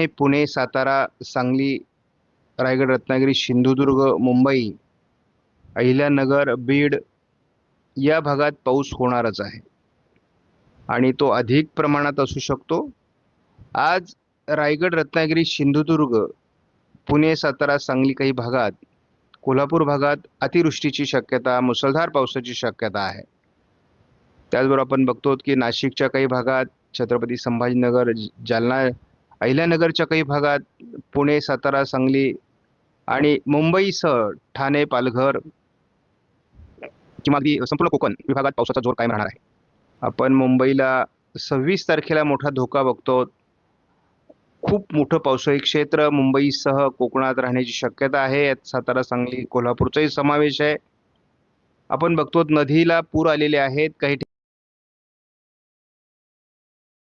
पुणे, सातारा, सांगली, रायगड, रत्नागिरी, सिंधुदुर्ग, मुंबई, अहिल्यानगर, बीड या भागात पाऊस होणारच आहे आणि तो अधिक प्रमाणात असू शकतो. आज रायगड, रत्नागिरी, सिंधुदुर्ग, पुणे, सातारा, सांगली काही भागात, कोल्हापूर भागात अतिवृष्टीची शक्यता, मुसळधार पावसाची शक्यता आहे. त्याचबरोबर आपण बघतो की नाशिकच्या काही भागात, छत्रपती संभाजीनगर, जालना, अहिल्यानगरच्या काही भागात, पुणे, सातारा, सांगली आणि मुंबईसह ठाणे, पालघर किंवा अगदी संपूर्ण कोकण विभागात पावसाचा जोर कायम राहणार आहे. आपण मुंबईला 26 तारखेला मोठा धोका बघतो. खूप मोठं पावसाळी क्षेत्र मुंबईसह कोकणात राहण्याची शक्यता आहे. यात सातारा, सांगली, कोल्हापूरचाही समावेश आहे. आपण बघतो नदीला पूर आलेले आहेत. काही